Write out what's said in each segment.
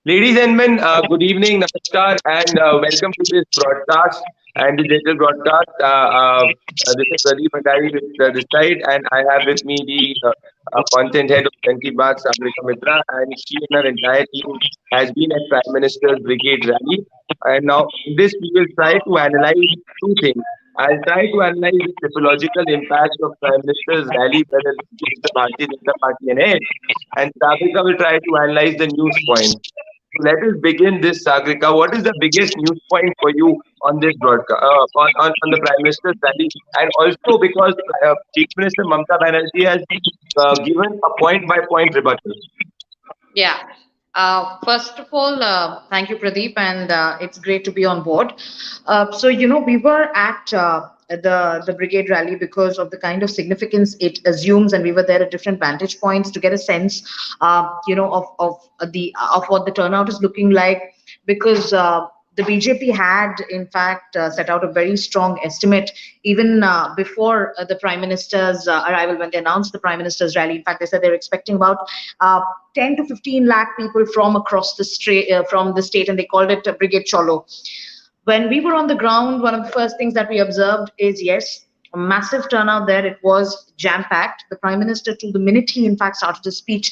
Ladies and gentlemen, good evening, namaskar, and welcome to this broadcast and the digital broadcast. This is Pradeep Bhandari with this side, and I have with me the content head of Benki Baat, Sagrika Mitra, and she and her entire team has been at Prime Minister's Brigade rally. And now, in this, we will try to analyze two things. I'll try to analyze the psychological impact of Prime Minister's rally, whether it gives the Bharatiya Janata Party an edge, and Sagrika will try to analyze the news point. Let us begin this, Sagrika. What is the biggest news point for you on this broadcast, on the Prime Minister's rally? And also because Chief Minister Mamata Banerjee has given a point-by-point rebuttal. Yeah. First of all, thank you, Pradeep, and it's great to be on board. We were at the brigade rally because of the kind of significance it assumes, and we were there at different vantage points to get a sense, of what the turnout is looking like. Because the BJP had, in fact, set out a very strong estimate even before the Prime Minister's arrival, when they announced the Prime Minister's rally. In fact, they said they're expecting about 10 to 15 lakh people from across the from the state, and they called it Brigade Cholo. When we were on the ground, one of the first things that we observed is, yes, a massive turnout there. It was jam-packed. The Prime Minister, to the minute he in fact started his speech,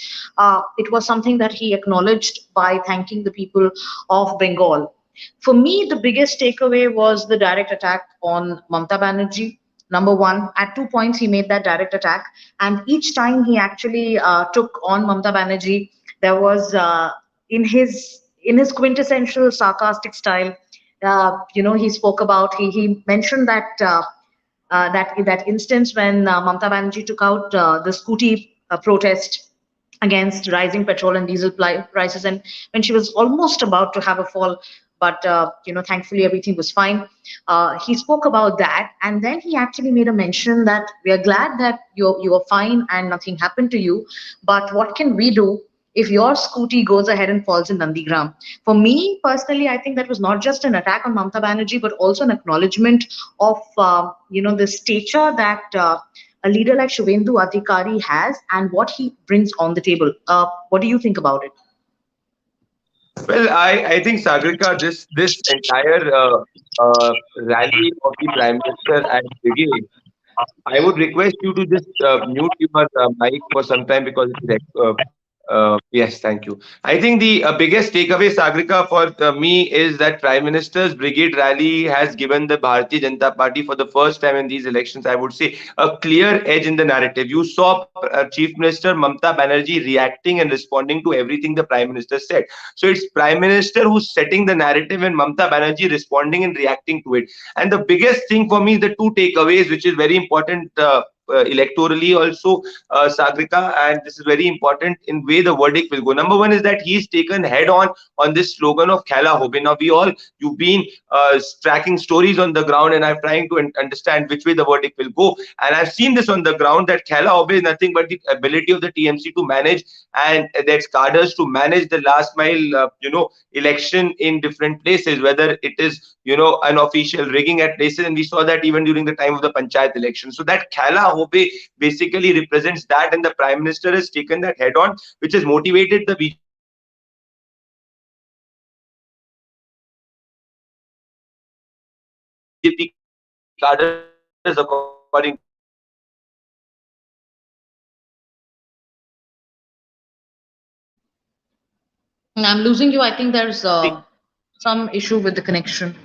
it was something that he acknowledged by thanking the people of Bengal. For me, the biggest takeaway was the direct attack on Mamata Banerjee. Number one, at 2 points, he made that direct attack. And each time he actually took on Mamata Banerjee, there was, in his quintessential sarcastic style, he spoke about, he mentioned that instance when Mamata Banerjee took out the scooty protest against rising petrol and diesel prices, and when she was almost about to have a fall, but thankfully everything was fine. He spoke about that, and then he actually made a mention that we are glad that you are fine and nothing happened to you, but what can we do if your scooty goes ahead and falls in Nandigram? For me personally, I think that was not just an attack on Mamata Banerjee, but also an acknowledgement of the stature that a leader like Shubhendu Adhikari has and what he brings on the table. What do you think about it? Well, I think Sagrika, this entire rally of the Prime Minister and Brigade, I would request you to just mute your mic for some time because yes, thank you. I think the biggest takeaway, Sagrika, for me is that Prime Minister's Brigade rally has given the Bharatiya Janata Party for the first time in these elections, I would say, a clear edge in the narrative. You saw Chief Minister Mamata Banerjee reacting and responding to everything the Prime Minister said. So it's Prime Minister who's setting the narrative and Mamata Banerjee responding and reacting to it. And the biggest thing for me is the two takeaways, which is very important. Electorally also, Sagrika, and this is very important in way the verdict will go. Number one is that he's taken head on this slogan of Khala Hobe. Now you've been tracking stories on the ground, and I'm trying to understand which way the verdict will go. And I've seen this on the ground that Khala Hobe is nothing but the ability of the TMC to manage and its cadres to manage the last mile, election in different places, whether it is unofficial rigging at places, and we saw that even during the time of the panchayat election. So that Khala Hobe basically represents that, and the Prime Minister has taken that head on, which has motivated the BJP cadres according to me. I'm losing you. I think there's some issue with the connection.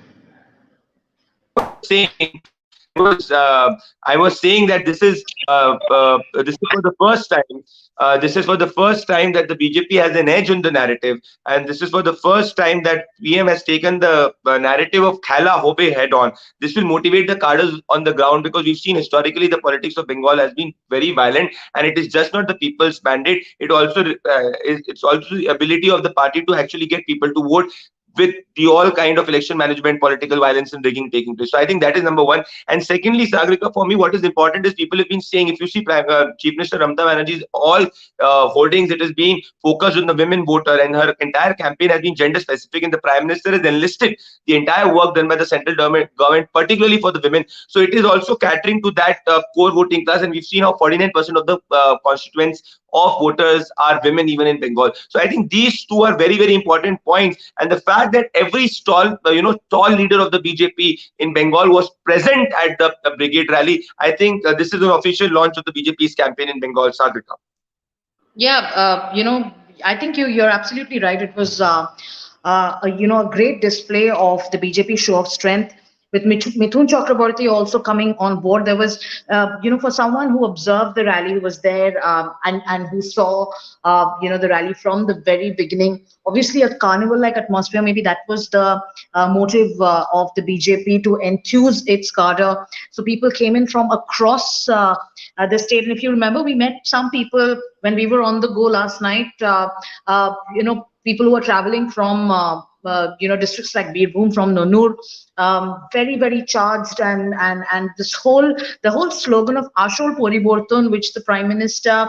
I was saying that this is for the first time. This is for the first time that the BJP has an edge on the narrative, and this is for the first time that PM has taken the narrative of Khala Hobe head on. This will motivate the cadres on the ground, because we've seen historically the politics of Bengal has been very violent, and it is just not the people's mandate. It's also the ability of the party to actually get people to vote, with the all kind of election management, political violence and rigging taking place. So I think that is number one. And secondly, Sagrika, for me, what is important is people have been saying, if you see Chief Minister Mamata Banerjee's all holdings, it is being focused on the women voter, and her entire campaign has been gender specific, and the Prime Minister has enlisted the entire work done by the central government, particularly for the women. So it is also catering to that core voting class, and we've seen how 49% of the constituents of voters are women even in Bengal. So I think these two are very, very important points. And the fact that every tall leader of the BJP in Bengal was present at the Brigade rally, I think this is an official launch of the BJP's campaign in Bengal, Sagrika. Yeah, I think you're absolutely right. It was a great display of the BJP show of strength with Mithun Chakraborty also coming on board. There was, for someone who observed the rally, who was there and who saw, the rally from the very beginning. Obviously, a carnival-like atmosphere. Maybe that was the motive of the BJP to enthuse its cadre. So people came in from across the state. And if you remember, we met some people when we were on the go last night. People who are traveling from districts like Birbhum, from Nonur, very, very charged, and the whole slogan of Ashol Poriborton, which the Prime Minister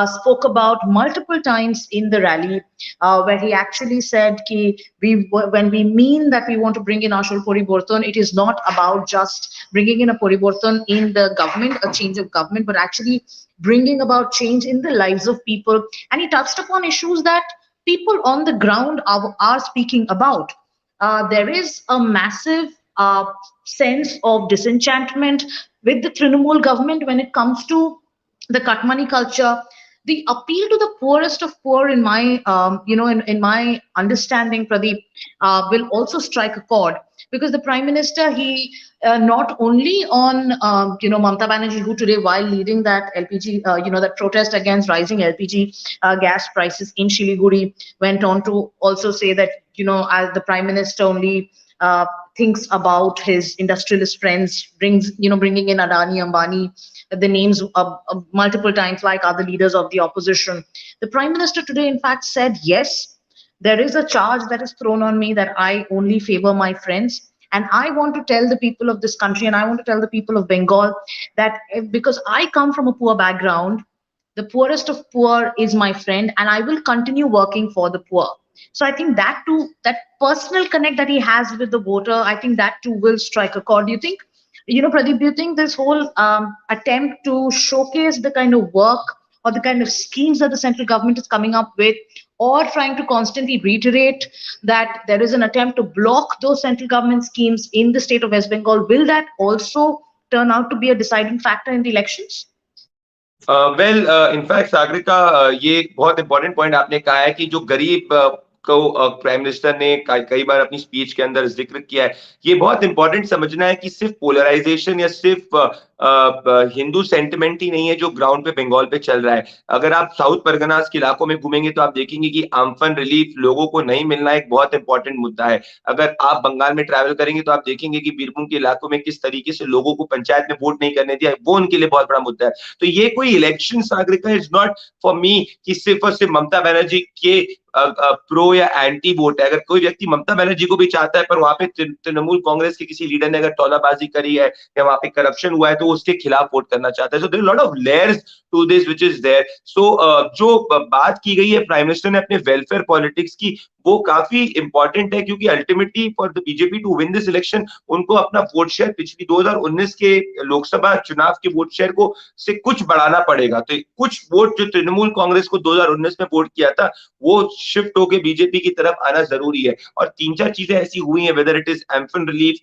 spoke about multiple times in the rally, where he actually said ki when we mean that we want to bring in Ashol Poriborton, it is not about just bringing in a Poriborton in the government, a change of government, but actually bringing about change in the lives of people. And he touched upon issues that people on the ground are speaking about. There is a massive sense of disenchantment with the Trinamool government when it comes to the cut money culture. The appeal to the poorest of poor, in my in my understanding, Pradeep, will also strike a chord, because the Prime Minister, he not only on Mamata Banerjee, who today, while leading that LPG that protest against rising LPG gas prices in Shiliguri, went on to also say that as the Prime Minister only thinks about his industrialist friends, bringing in Adani, Ambani, the names multiple times, like other leaders of the opposition. The Prime Minister today, in fact, said, yes, there is a charge that is thrown on me that I only favor my friends. And I want to tell the people of this country, and I want to tell the people of Bengal, that because I come from a poor background, the poorest of poor is my friend, and I will continue working for the poor. So I think that too, that personal connect that he has with the voter, I think that too will strike a chord. Do you think, Pradeep, do you think this whole attempt to showcase the kind of work or the kind of schemes that the central government is coming up with, or trying to constantly reiterate that there is an attempt to block those central government schemes in the state of West Bengal, will that also turn out to be a deciding factor in the elections? In fact, Sagarika, ये बहुत important point आपने कहा है कि जो गरीब को prime minister ने कई बार अपनी स्पीच के अंदर जिक्र किया है। ये बहुत इंपॉर्टेंट समझना है कि सिर्फ पोलराइजेशन या सिर्फ हिंदू सेंटिमेंट ही नहीं है जो ग्राउंड पे बंगाल पे चल रहा है। अगर आप साउथ परगनास के इलाकों में घूमेंगे तो आप देखेंगे कि आम्फन रिलीफ लोगों को नहीं मिलना एक बहुत इंपॉर्टेंट मुद्दा है। अगर आप बंगाल में ट्रैवल करेंगे तो आप देखेंगे कि बीरभूम के इलाकों में किस तरीके से लोगों को पंचायत में वोट नहीं करने दिया, वो उनके लिए बहुत बड़ा मुद्दा है। तो ये कोई election, Sagarika, is not for me कि सिर्फ और सिर्फ ममता बनर्जी के प्रो या एंटी वोट है। अगर कोई व्यक्ति ममता बनर्जी को भी चाहता है पर वहां पे तृणमूल कांग्रेस के किसी लीडर ने अगर तौलाबाजी करी है या वहां पे करप्शन हुआ है तो उसके खिलाफ वोट करना चाहता है। So there lot of layers to this which is there. So जो बात की गई है प्राइम मिनिस्टर ने अपने वेलफेयर पॉलिटिक्स की, वो काफी इंपॉर्टेंट है, क्योंकि ultimately for the BJP to win this election उनको अपना वोट शेयर पिछली 2019 के लोकसभा चुनाव के वोट शेयर को से कुछ बढ़ाना पड़ेगा। तो कुछ वोट जो तृणमूल कांग्रेस को 2019 में वोट किया था वो शिफ्ट होके बीजेपी की तरफ आना जरूरी है। और 3-4 चीजें ऐसी हुई हैं, whether it is Amphan relief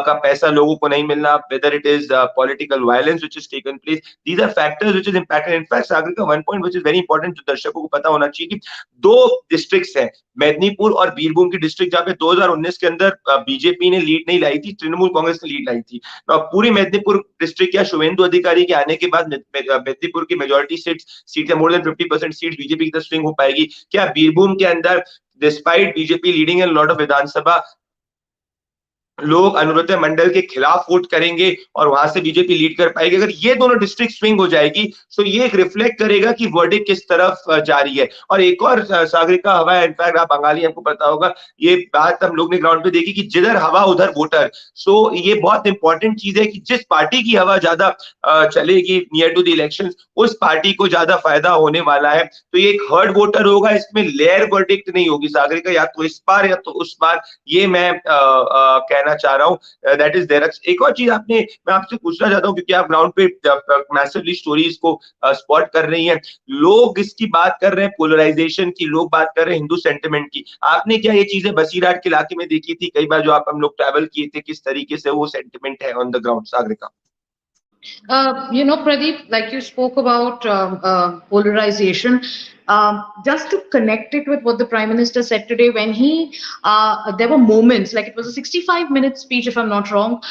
का पैसा लोगों को नहीं मिलना, whether it is political violence which is taken place, these are factors which is impacted. In fact Sagar का one point which is very important जो दर्शकों को पता होना चाहिए कि 2 डिस्ट्रिक्ट्स हैं, मेदिनीपुर और बीरभूम की डिस्ट्रिक्ट, जहां पे 2019 के अंदर बीजेपी ने लीड नहीं लाई थी, तृणमूल कांग्रेस ने लीड लाई थी। पूरी मेदिनीपुर डिस्ट्रिक्ट या शुभेंदु अधिकारी के आने के बाद मेदिनीपुर की majority seat more than 50% seat BJP की तरफ स्विंग हो पाएगी। क्या बीरभूम के अंदर despite BJP leading in lot of विधानसभा लोग अनुव्रत मंडल के खिलाफ वोट करेंगे और वहां से बीजेपी लीड कर पाएगी? अगर ये दोनों डिस्ट्रिक्ट स्विंग हो जाएगी तो ये एक रिफ्लेक्ट करेगा कि वर्डिक्ट किस तरफ जा रही है। और एक और सागरिका हवा है, इनफैक्ट आप बंगाली, आपको पता होगा, ये बात हम लोग ने ग्राउंड पे देखी कि जिधर हवा उधर वोटर। सो ये बहुत इंपॉर्टेंट चीज है कि जिस पार्टी की हवा ज्यादा चलेगी नियर टू द इलेक्शन, उस पार्टी को ज्यादा फायदा होने वाला है। तो ये एक हर्ड वोटर होगा, इसमें लेयर वर्डिक्ट नहीं होगी सागरिका, या तो इस बार या तो उस बार। ये मैं कहना कहना चाह रहा हूँ, दैट इज देयर। एक और चीज आपने, मैं आपसे पूछना चाहता हूँ, क्योंकि आप ग्राउंड पे मैसिवली स्टोरीज को स्पॉट कर रही हैं, लोग इसकी बात कर रहे हैं पोलराइजेशन की, लोग बात कर रहे हैं हिंदू सेंटिमेंट की। आपने क्या ये चीजें बसीरहाट के इलाके में देखी थी? कई बार जो आप हम लोग ट्रैवल किए थे, किस तरीके से वो सेंटिमेंट है on the ground, Sagarika? Pradeep, like you spoke about polarization, just to connect it with what the Prime Minister said today, when there were moments, like it was a 65-minute speech, if I'm not wrong.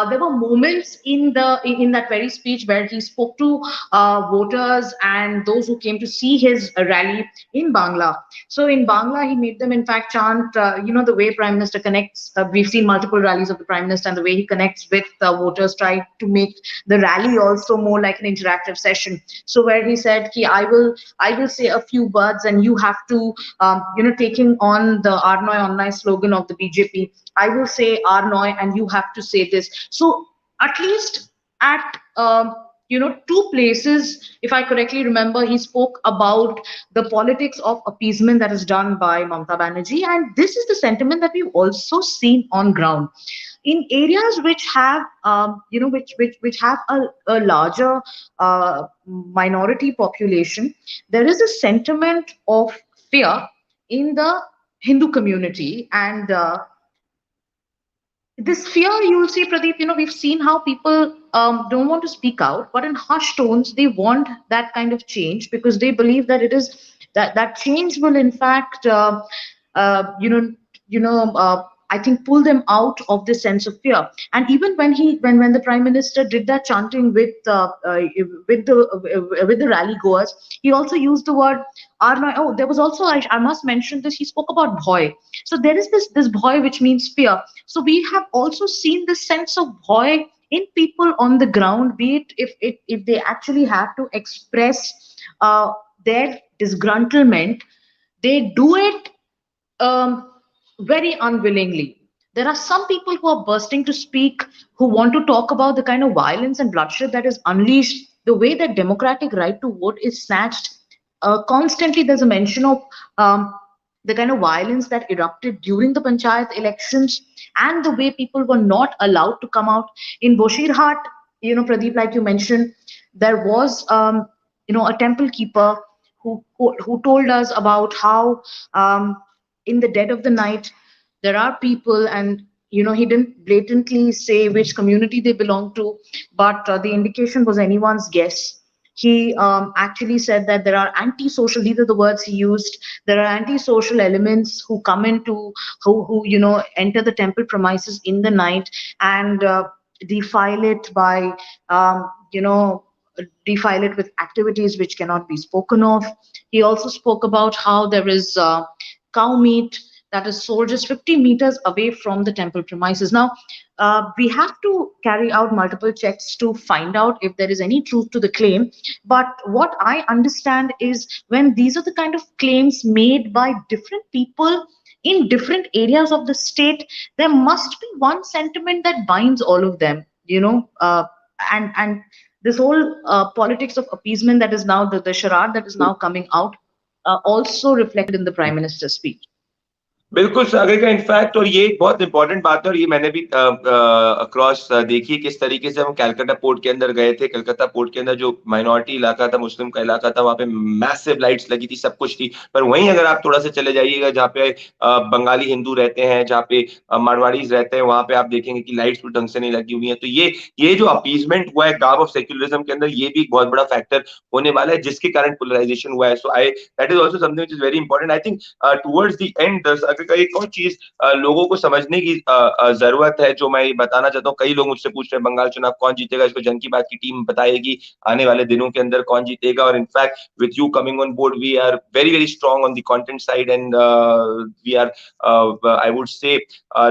There were moments in that very speech where he spoke to voters and those who came to see his rally in Bangla. So in Bangla, he made them, in fact, chant, the way Prime Minister connects. We've seen multiple rallies of the Prime Minister, and the way he connects with voters, try to make the rally also more like an interactive session. So where he said, "Ki I will say a few words, and you have to, taking on the Arnoy Onnai slogan of the BJP. I will say Arnoy, and you have to say this." So at least at two places, if I correctly remember, he spoke about the politics of appeasement that is done by Mamata Banerjee, and this is the sentiment that we've also seen on ground in areas which have which have a larger minority population. There is a sentiment of fear in the Hindu community, and this fear, you will see, Pradeep, we've seen how people don't want to speak out, but in hushed tones they want that kind of change, because they believe that it is that change will in fact uh, you know you know I think pull them out of this sense of fear. And even when the Prime Minister did that chanting with the rally goers, he also used the word Arnoy. Oh, there was also, I must mention this, he spoke about bhoy. So there is this bhoy, which means fear. So we have also seen this sense of bhoy in people on the ground, be it if they actually have to express their disgruntlement, they do it very unwillingly. There are some people who are bursting to speak, who want to talk about the kind of violence and bloodshed that is unleashed, the way that democratic right to vote is snatched. Constantly, there's a mention of the kind of violence that erupted during the panchayat elections, and the way people were not allowed to come out. In Boshirhat, Pradeep, like you mentioned, there was a temple keeper who told us about how in the dead of the night there are people, and he didn't blatantly say which community they belong to, but the indication was anyone's guess. He actually said that there are antisocial, these are the words he used, there are antisocial elements who come into, who enter the temple premises in the night and defile it by defile it with activities which cannot be spoken of. He also spoke about how there is cow meat that is sold just 50 meters away from the temple premises. Now, we have to carry out multiple checks to find out if there is any truth to the claim. But what I understand is, when these are the kind of claims made by different people in different areas of the state, there must be one sentiment that binds all of them, and this whole politics of appeasement that is now the charade that is now coming out, also reflected in the Prime Minister's speech. बिल्कुल सागर का in fact, और ये एक बहुत important बात है, और ये मैंने भी अक्रॉस देखी किस तरीके से हम कलकत्ता पोर्ट के अंदर गए थे। कलकत्ता पोर्ट के अंदर जो माइनॉरिटी इलाका था, मुस्लिम का इलाका था, वहाँ पे मैसिव लाइट्स लगी थी, सब कुछ थी। पर वहीं अगर आप थोड़ा सा चले जाइएगा जहाँ पे बंगाली हिंदू रहते हैं, जहाँ पे मारवाड़ीज रहते हैं, वहाँ पे आप देखेंगे कि लाइट्स भी ढंग से नहीं लगी हुई है। तो ये जो अपीजमेंट हुआ है गांव ऑफ सेक्युलरिज्म के अंदर, ये भी एक बहुत बड़ा फैक्टर होने वाला है, जिसके कारण पोलराइजेशन हुआ है। So I that is also something which is very important. I think towards the end का एक और चीज लोगों को समझने की जरूरत है, जो मैं बताना चाहता हूँ। कई लोग मुझसे पूछ रहे हैं बंगाल चुनाव कौन जीतेगा, इसको जन की बात की टीम बताएगी आने वाले दिनों के अंदर कौन जीतेगा। और in fact with you coming on board, we are very very strong on the content side, and we are I would say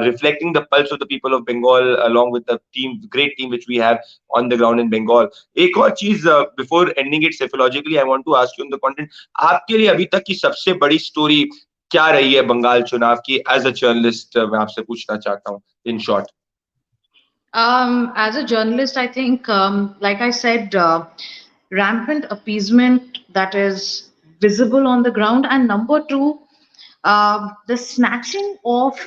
reflecting the pulse of the people of Bengal along with the great team which we have on the ground in Bengal. एक और चीज before ending it psychologically, I want to ask you on the content, आपके लिए अभी तक की सबसे बड़ी स्टोरी क्या रही है बंगाल चुनाव की? एज अ जर्नलिस्ट मैं आपसे पूछना चाहता हूँ in short. As a journalist, I think, like I said, rampant appeasement that is visible on the ground, and number two, the snatching of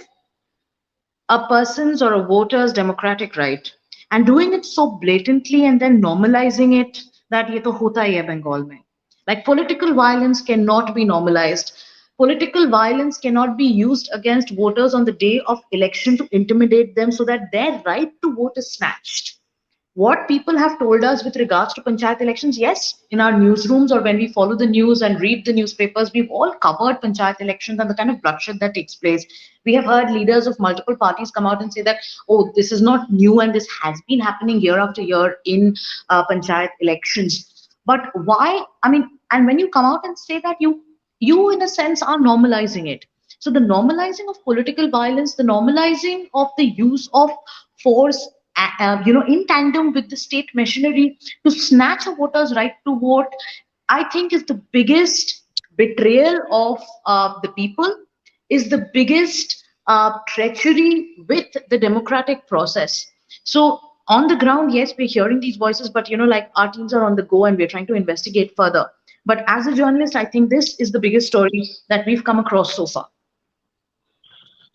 a person's or a voter's democratic right and doing it so blatantly and then normalizing it that ye to hota hi hai Bengal mein. Like political violence cannot be normalized. Political violence cannot be used against voters on the day of election to intimidate them so that their right to vote is snatched. What people have told us with regards to panchayat elections, yes, in our newsrooms or when we follow the news and read the newspapers, we've all covered panchayat elections and the kind of bloodshed that takes place. We have heard leaders of multiple parties come out and say that, oh, this is not new and this has been happening year after year in panchayat elections. But why? I mean, and when you come out and say that, you in a sense are normalizing it. So the normalizing of political violence, the normalizing of the use of force, in tandem with the state machinery to snatch a voter's right to vote, I think is the biggest betrayal of the people, is the biggest treachery with the democratic process. So on the ground, yes, we're hearing these voices, but like our teams are on the go and we're trying to investigate further. But as a journalist, I think this is the biggest story that we've come across so far.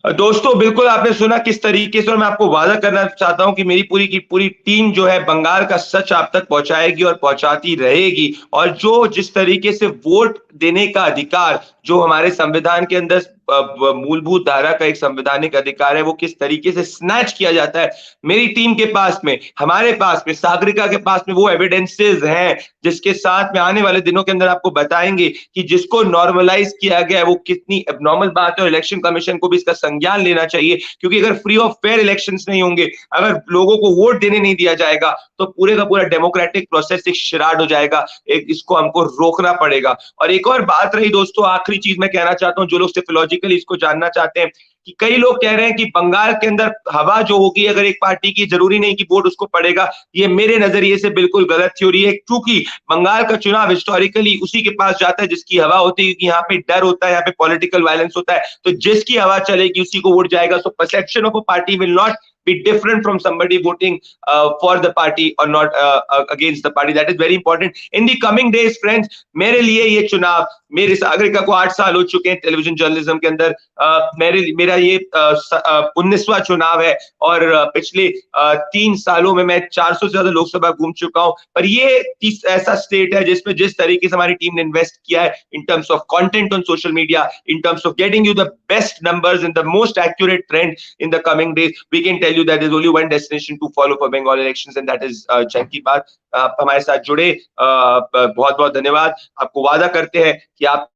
दोस्तों बिल्कुल आपने सुना किस तरीके से, और मैं आपको वादा करना चाहता हूं कि मेरी पूरी की पूरी टीम जो है बंगाल का सच आप तक पहुंचाएगी और पहुंचाती रहेगी। और जो जिस तरीके से वोट देने का अधिकार जो हमारे संविधान के अंदर मूलभूत धारा का एक संवैधानिक अधिकार है, वो किस तरीके से स्नैच किया जाता है, मेरी टीम के पास में, हमारे पास में, सागरिका के पास में वो एविडेंसेस हैं जिसके साथ में आने वाले दिनों के अंदर आपको बताएंगे कि जिसको नॉर्मलाइज किया गया है वो कितनी एबनॉर्मल बात है। और इलेक्शन कमीशन को भी इसका संज्ञान लेना चाहिए, क्योंकि अगर फ्री ऑफ फेयर इलेक्शंस नहीं होंगे, अगर लोगों को वोट देने नहीं दिया जाएगा, तो पूरे का पूरा डेमोक्रेटिक प्रोसेस एक शराड हो जाएगा। इसको हमको रोकना पड़ेगा। और एक और बात रही दोस्तों, आखिरी चीज मैं कहना चाहता हूं, जो लोग सिर्फ इसको जानना चाहते हैं कि कई लोग कह रहे हैं कि बंगाल के अंदर हवा जो होगी अगर एक पार्टी की, जरूरी नहीं कि वोट उसको पड़ेगा। ये मेरे नजरिए से बिल्कुल गलत थ्योरी है, क्योंकि बंगाल का चुनाव हिस्टोरिकली उसी के पास जाता है जिसकी हवा होती है, क्योंकि यहाँ पे डर होता है, यहाँ पे पॉलिटिकल वायलेंस होता है, तो जिसकी हवा चलेगी उसी को वोट जाएगा। So perception of a party will not be different from somebody voting for the party or not against the party. That is very important in the coming days, friends. मेरे लिए ये चुनाव, मेरे सागरिका को 8 साल हो चुके हैं टेलीविजन जर्नलिज्म के अंदर, मेरा ये 19वां चुनाव है, और पिछले 3 सालों में मैं 400 से ज्यादा लोकसभा घूम चुका हूं। पर ये ऐसा स्टेट है जिसमें जिस तरीके से हमारी टीम ने इन्वेस्ट किया है in terms of content on social media, in terms of getting you the best numbers in the most accurate trend in the coming days, we can tell you that there's only one destination to follow for Bengal elections, and that is जन की बात। आप हमारे साथ जुड़े, बहुत बहुत धन्यवाद। आपको वादा करते हैं कि आप